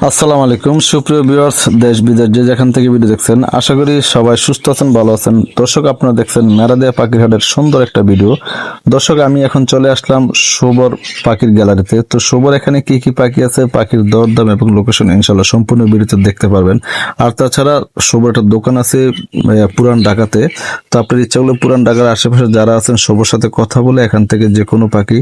আসসালামু আলাইকুম সুপ্রিয় ভিউয়ার্স, দেশ বিদেশ যে যেখান থেকে ভিডিও দেখছেন, আশা করি সবাই সুস্থ আছেন, ভালো আছেন। দর্শক, আপনারা দেখছেন মেরাদিয়া পাখির হাটের সুন্দর একটা ভিডিও। দর্শক, আমি এখন চলে আসলাম শোভর পাখির গ্যালারিতে। তো শোভর এখানে কি কি পাখি আছে, পাখির দরদাম এবং লোকেশন ইনশাল্লাহ সম্পূর্ণ ভিডিওতে দেখতে পারবেন। আর তাছাড়া শোভর একটা দোকান আছে পুরান ঢাকাতে। তো আপনার ইচ্ছা করলে পুরান ঢাকার আশেপাশে যারা আছেন শোভর সাথে কথা বলে এখান থেকে যে কোনো পাখি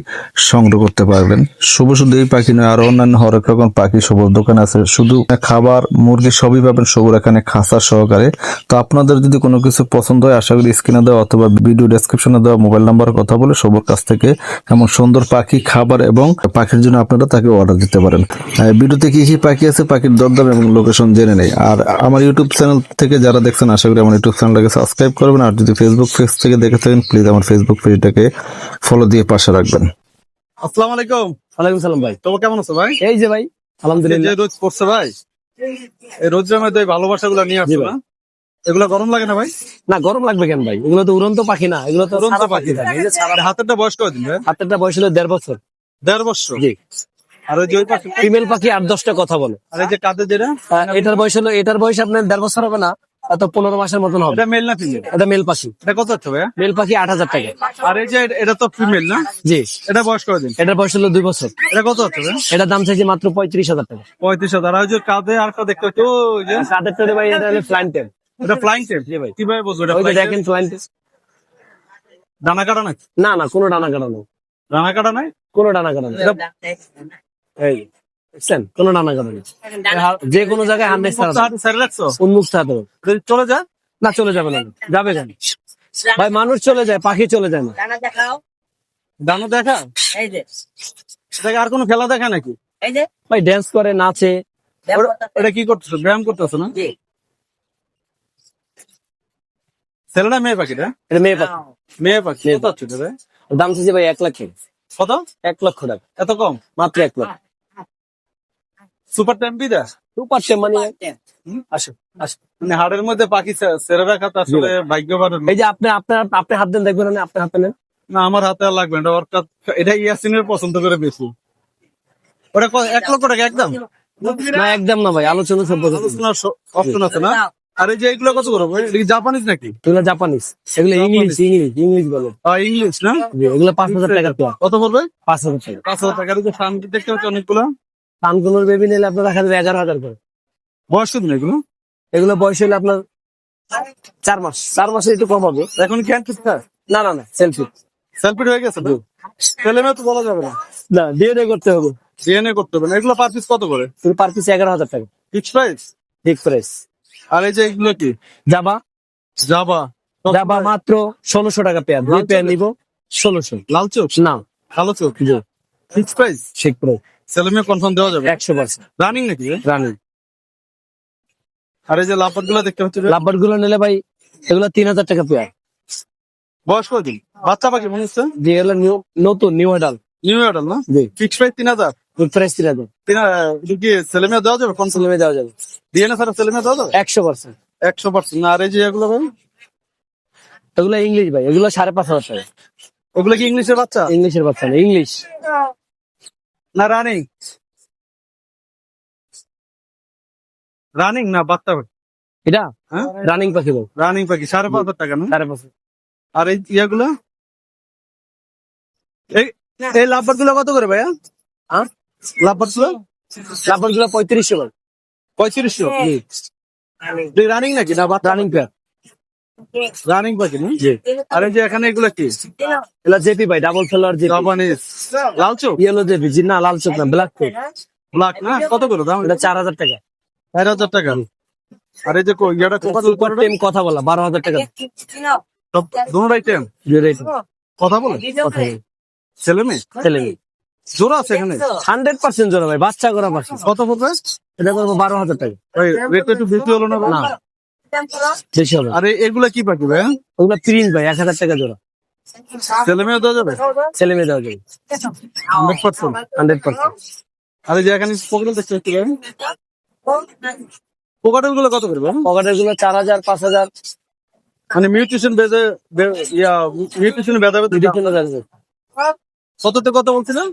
সংগ্রহ করতে পারবেন। শুভ শুধু এই পাখি নয়, আরো অন্যান্য হরেক রকম পাখি শোভর দোকান আছে। শুধু খাবার মুরগি সবই পাবেন শোভর এখানে খাঁচা সহকারে। তো আপনাদের যদি কোনো কিছু পছন্দ হয়, আশা করি স্ক্রিনে দেওয়া অথবা ভিডিও ডেসক্রিপশনে দেওয়া মোবাইল নাম্বার কথা বলে শোভর কাছ থেকে এমন সুন্দর পাখি, খাবার এবং পাখির জন্য আপনারা তাকে অর্ডার দিতে পারেন। ভিডিওতে কি কি পাখি আছে, পাখির দরদাম এবং লোকেশন জেনে নেই। আর আমার ইউটিউব চ্যানেল থেকে যারা দেখছেন, আশা করি আমার ইউটিউব চ্যানেলটাকে সাবস্ক্রাইব করবেন। আর যদি ফেসবুক পেজ থেকে দেখে থাকেন, প্লিজ আমার ফেসবুক পেজটাকে ফলো দিয়ে পাশে রাখবেন। আসসালামু আলাইকুম। ওয়ালাইকুম সালাম ভাই। তোমার কেমন আছো ভাই? এই যে ভাই আলহামদুলিল্লাহ। যে রোজ পড়ছে ভাই, এই রোজের মধ্যে এই ভালোবাসা গুলো নিয়ে আসছো না? এগুলো গরম লাগে না ভাই? না, গরম লাগবে কেন ভাই? এগুলো তো উড়ন্ত পাখি না, এগুলো তো উড়ন্ত সাদা পাখি। থাকে। এই যে সাদা হাতেরটা বয়স কতদিন ভাই? হাতেরটা বয়স হলো 1.5 বছর। 1.5 বছর? জি। আর ওই যে ওই পাখি, ফিমেল পাখি 8-10টা কথা বলে। আর এই যে কাঁধে যেটা, এটার বয়স আপনার 1.5 বছর হবে না, তো 15 মাসের মতন হবে। এটা মেল না ফিমেল? এটা মেল পাখি। এটা কত হচ্ছে ভাই? মেল পাখি 8,000 টাকা। আর এই যে এটা তো ফিমেল না? জি। এটা বয়স কতদিন? এটার বয়স হলো 2 বছর। এটা কত হচ্ছে ভাই? এটার দাম চাইছে মাত্র 35,000 টাকা। 35,000। আর ওই যে কাঁধে আরেকটা দেখতে হচ্ছে, ওই যে কাদেরটা ভাই, এটা হলো ফ্লাইং টেম। এটা ফ্লাইং টেপ। জি ভাই। কিভাবে বুঝবো এটা ওই যে flying দেখেন tail? Flying tame. ডানা কাটা নাকি? না না, কোনো ডানা কাটা নেই। ডানা কাটা নাই? কোনো ডানা কাটা নেই। এই দেখছেন, কোনো ডানা কাটা নেই। যে কোনো জায়গায় হান্ড্রেড ছেড়ে রাখছো? উন্মুক্ত হাতে হবে। যদি চলে যা, না, চলে যাবে না। যাবে কেন ভাই? মানুষ চলে যায়, পাখি চলে যায় না। ডানা দেখাও। ডানা দেখা? এই যে এটাকে আর কোনো খেলা দেখা নাকি? এই যে ভাই ড্যান্স করে, নাচে। ওটা কি করতেছো, ব্যায়াম করতেছো না? জি। ছেলেটা মেয়ে পাখিটা? এটা মেয়ে পাখি। মেয়ে পাখি। কত হচ্ছে এটা রে? ওর দাম চাইছে ভাই 1 লাখ। কত? 1 লক্ষ টাকা। এত কম? মাত্র 1 লাখ। সুপার টেম্পি দা? সুপার টেম মানে আসো আসো। মানে হাড়ের মধ্যে পাখি ছেড়ে রাখা তো আসলে ভাগ্যবান। এই যে আপনি হাত দেন, দেখবেন না? আপনি হাতে নেন। না, আমার হাতে আর লাগবে না। এটা ইয়াসিনের পছন্দ করে বেশি। ওটা 1 লক্ষ টাকা একদম? না, একদম না ভাই, আলোচনা সম্পর্কে। আলোচনার অপশন আছে না? আর এই যে এগুলো কত করে ভাই? এটা কি জাপানিজ নাকি? এগুলো জাপানিজ, এগুলো ইংলিশ বলে। ইংলিশ না? জি, এগুলো 5,000 টাকা পেয়ার। কত পড়বে? 5,000 টাকা। 5,000 টাকার যে ফার্ম দেখতে হচ্ছে অনেকগুলো। কানকুনোর বেবি নিলে আপনার রাখা যাবে 11,000 করে। বয়স কত এগুলো? এগুলো বয়স হলে আপনার 4 মাস। 4 মাসে একটু কম হবে। এখন কি আনছিস? না না না, সেলফি। সেলফি হয়ে গেছে না? ছেলে মেয়ে তো বলা যাবে না, না, ডিএনএ করতে হবে। ডিএনএ করতে হবে না। এগুলো পার পিস কত করে? পার পিস 11,000 টাকা। Fix price? ঠিক প্রাইস। আর এই যে এগুলো কি? জাবা জাবা? জাবা মাত্র 1,600 টাকা পেয়ার। 2 পেয়ার নিব 1,600। লাল চোখ না, কালো চোখ? জি, ফিক্স প্রাইস? ঠিক প্রাইস। ছেলে মেয়ে কনফার্ম দেওয়া যাবে? 100% রানিং নাকি? রানি। আর এই যে লাপাট গুলো দেখতে হচ্ছে, লাভবার গুলো নিলে ভাই এগুলো 3,000 টাকা পেয়ার। বয়স কতদিন? বাচ্চা পাখি মনে হচ্ছে। যে এগুলো নতুন নিউ অ্যাডাল। নিউ মডেল না? জি, ফিক্স প্রাইস 3,000? প্রাইস 3,000। কি ছেলে মেয়ে দেওয়া যাবে? কোন ছেলে মেয়ে দেওয়া যাবে ডিএনএ ছাড়া ছেলে মেয়ে দেওয়া যাবে? 100%। 100%। আর এই যে এগুলো ভাই, এগুলো ইংলিশ ভাই, এগুলো 5,500 টাকা। ওগুলো কি ইংলিশের বাচ্চা ইংলিশের বাচ্চা না, ইংলিশ। না রানিং? রানিং না বাচ্চা পাখি? এটা হ্যাঁ, রানিং পাখি ভাই। রানিং পাখি 5,500 টাকা না? 5,500। আর এই ইয়াগুলো, এই লাভবার গুলো কত করে ভাইয়া? হ্যাঁ, লাভবার গুলো লাভবার গুলো 3500 ভাই। 3500? রানিং নাকি না বাচ্চা? Running pair. রানিং পাখি না? জি। আর এই যে এখানে এগুলো কি? এগুলো জেপি ভাই, ডাবল ফেলার জেপি। জাপানিজ লাল চোখ? Yellow JP. জি না, লাল চোখ না, ব্ল্যাক কোট। ব্ল্যাক না? কত করে দাম? এটা 4,000 টাকা। 4,000 টাকা। আর এই যে ইয়াটা সুপার টেম কথা বলা 12,000 টাকা। দুটোই টেম কথা বলে? কথা বলে। ছেলে মেয়ে ছেলে মেয়ে জোড়া আছে এখানে? 100% জোড়া ভাই, বাচ্চা করা পাখি। কত পড়বে? এটা করবো 12,000 টাকা। ওই রেটটা একটু বেশি হলো না ভাই? না, বেশি হবে। আর এগুলা কি পাখি ভাই? ওগুলো প্রিন্স ভাই, 1,000 টাকা জোড়া। ছেলে মেয়ে দেওয়া যাবে? ছেলে মেয়ে দেওয়া যাবে 100%। 100%। আর এই যে এখানে পকেট দেখতে হচ্ছে ভাই, পকেটের গুলো কত করবে? পকেটের গুলো 4,000 5,000। মানে মিউটেশন বেঁধে মিউটেশন বেঁধে কততে কত বলছিলেন?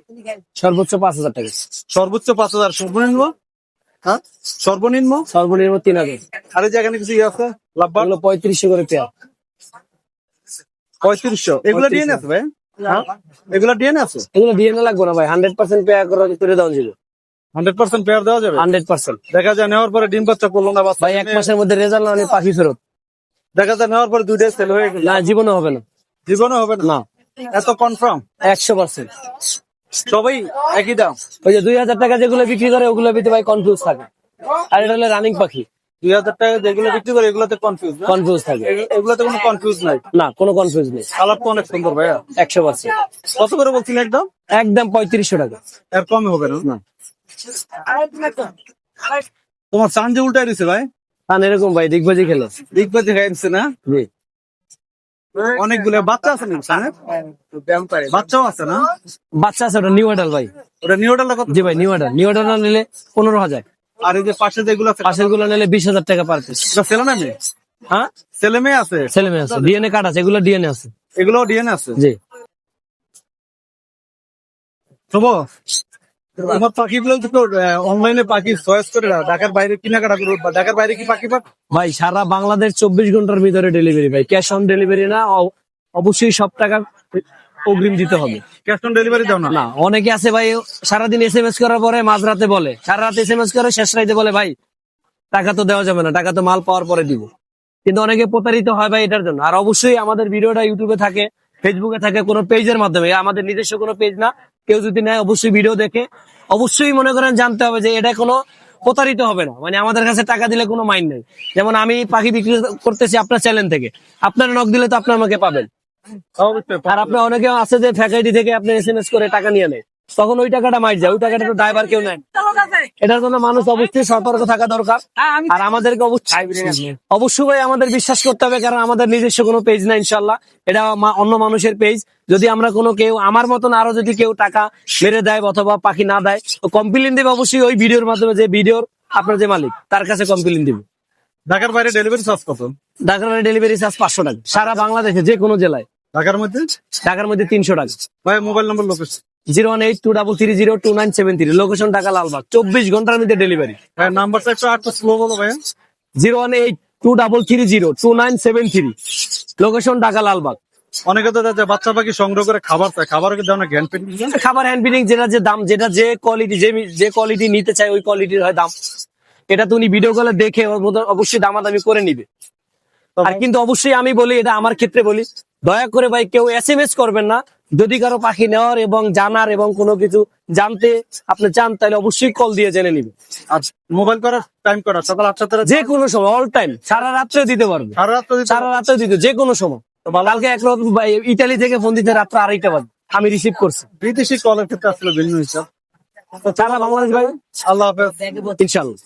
সর্বোচ্চ 5,000 টাকা। সর্বোচ্চ 5,000। সর্বনিম্ন হ্যাঁ সর্বনিম্ন সর্বনিম্ন 3000। আর এই যে এখানে কিছু ইয়ে আছে লাভবার এগুলো 3500 করে পেয়ার। 3500 এগুলো ডিএনএ আছে ভাই হ্যাঁ এগুলো ডিএনএ আছে এগুলো ডিএনএ লাগবে না ভাই, 100% পেয়ার করে দেওয়া যাবে। 100% পেয়ার দেওয়া যাবে 100%। দেখা যায় নেওয়ার পরে ডিম বাচ্চা করলো না বাচ্চা ভাই 1 মাসের মধ্যে রেজাল্ট না হলে পাখি ফেরত। দেখা যায় নেওয়ার পরে 2 ডে সেল হয়ে গেল না জীবনে হবে না। জীবনে হবে না না এত কনফার্ম 100%। সবাই একই দাম ওই যে 2000 টাকা যেগুলো বিক্রি করে ওগুলো ভিতরে ভাই কনফিউজ থাকে, আর এটা হলো রানিং পাখি, 2000 টাকা যেগুলো বিক্রি করে এগুলোতে কনফিউজ না কনফিউজ থাকে। এগুলোতে কোনো কনফিউজ নাই না কোনো কনফিউজ নেই। কালার তো অনেক সুন্দর ভাইয়া 100%। কত করে বলছিলেন একদম একদম 3500 টাকা। এর কমে হবে না না তোমার চান যে উল্টাই দিছে ভাই কারণ এরকম ভাই দিগবাজি খেলে। দেখবে খাইছে না জি অনেকগুলো বাচ্চা আছে না সামনে বাচ্চাও আছে না বাচ্চা আছে, ওটা নিউ অর্ডার ভাই। ওটা নিউটাল কত জি ভাই নিউ অর্ডার না নিলে 15000, আর এই যে পাশে যেগুলো আছে পাশের গুলো নিলে 20000 টাকা পার পিস। এটা ছেলে না মেয়ে হ্যাঁ ছেলে মেয়ে আছে ছেলে মেয়ে আছে, ডিএনএ কার্ড আছে, এগুলো ডিএনএ আছে। এগুলো ডিএনএ আছে জি তবু তোমার পাখিগুলো তো অনলাইনে পাখি চয়েস করে না ঢাকার বাইরে কেনাকাটা করো বা ঢাকার বাইরে কি পাখি পাক ভাই সারা বাংলাদেশ 24 ঘন্টার ভিতরে ডেলিভারি ভাই, ক্যাশ অন ডেলিভারি না, অবশ্যই সব টাকা অগ্রিম দিতে হবে। ক্যাশ অন ডেলিভারি দাও না না অনেকে আছে ভাই সারাদিন এসএমএস করার পরে মাঝরাতে বলে, সারা রাত এসএমএস করে শেষ রাতে বলে ভাই টাকা তো দেওয়া যাবে না, টাকা তো মাল পাওয়ার পরে দিব। কিন্তু অনেকে প্রতারিত হয় ভাই এটার জন্য। আর অবশ্যই আমাদের ভিডিওটা ইউটিউবে থাকে, ফেসবুকে থাকে, কোনো পেজের মাধ্যমে, আমাদের নিজস্ব কোনো পেজ না। কেউ যদি নেয় অবশ্যই ভিডিও দেখে অবশ্যই মনে করেন জানতে হবে যে এটা কোনো প্রতারিত হবে না, মানে আমাদের কাছে টাকা দিলে কোনো মাইন্ড নেই। যেমন আমি পাখি বিক্রি করতেছি আপনার চ্যানেল থেকে, আপনার নক দিলে তো আপনি আমাকে পাবেন। আর আপনার অনেকে আছে যে ফ্যাকাল্টি থেকে আপনি এসএমএস করে টাকা নিয়ে নেয়, তখন ওই টাকাটা মাইর যায়, ওই টাকাটা তো ড্রাইভার কেউ নেয়। এটার জন্য মানুষ অবশ্যই সতর্ক থাকা দরকার। আর আমাদেরকে অবশ্যই ভাই আমাদের বিশ্বাস করতে হবে, কারণ আমাদের নিজস্ব কোনো পেজ না ইনশাল্লাহ, এটা অন্য মানুষের পেজ। যদি আমরা কোনো কেউ আমার মতন আরো যদি কেউ টাকা মেরে দেয় অথবা পাখি না দেয়, তো কমপ্লেন দেবে অবশ্যই ওই ভিডিওর মাধ্যমে, যে ভিডিওর আপনার যে মালিক তার কাছে কমপ্লেন দিবে। ঢাকার বাইরে ডেলিভারি চার্জ কত ঢাকার ডেলিভারি চার্জ 500 টাকা, সারা বাংলাদেশে যে কোনো জেলায়। ঢাকার মধ্যে 300 টাকা। ভাই mobile number location 01823302973, location Dhaka Lalbagh, 24 ঘন্টার মধ্যে ডেলিভারি। ভাই নাম্বারটা একটু আর স্লো বলো ভাই 01823302973, লোকেশন ঢাকা লালবাগ। অনেকে তো যাচ্ছে বাচ্চা পাখি সংগ্রহ করে খাবার চায় খাবার কি দাও না জ্ঞান পেন খাবার হ্যান্ড ফিডিং, যেটা যে দাম, যেটা যে কোয়ালিটি, যে কোয়ালিটি নিতে চায় ওই কোয়ালিটির হয় দাম। এটা তো উনি ভিডিও কলে দেখে ওর মতো অবশ্যই দামাদামি করে নিবে। আর কিন্তু অবশ্যই আমি বলি, এটা আমার ক্ষেত্রে বলি, দয়া করে ভাই কেউ এসএমএস করবেন না। যদি কারো পাখি নেওয়ার এবং জানার এবং কোনো কিছু জানতে আপনি চান, তাহলে অবশ্যই কল দিয়ে জেনে নিবে। আচ্ছা মোবাইল করার টাইম করা সকাল 8টা থেকে যে কোনো সময়, অল টাইম, সারা রাত্রে দিতে পারবে, সারা রাত যদি সারা রাত্রে দিতে, যে কোনো সময়। কালকে ইটালি থেকে ফোন দিতে রাত্রে 2:30 বাজে, আমি রিসিভ করছি। বিদেশি কলের ক্ষেত্রে আসলে ভিন্ন হিসাব সারা বাংলাদেশ ভাই, আল্লাহ হাফেজ ইনশাল্লাহ।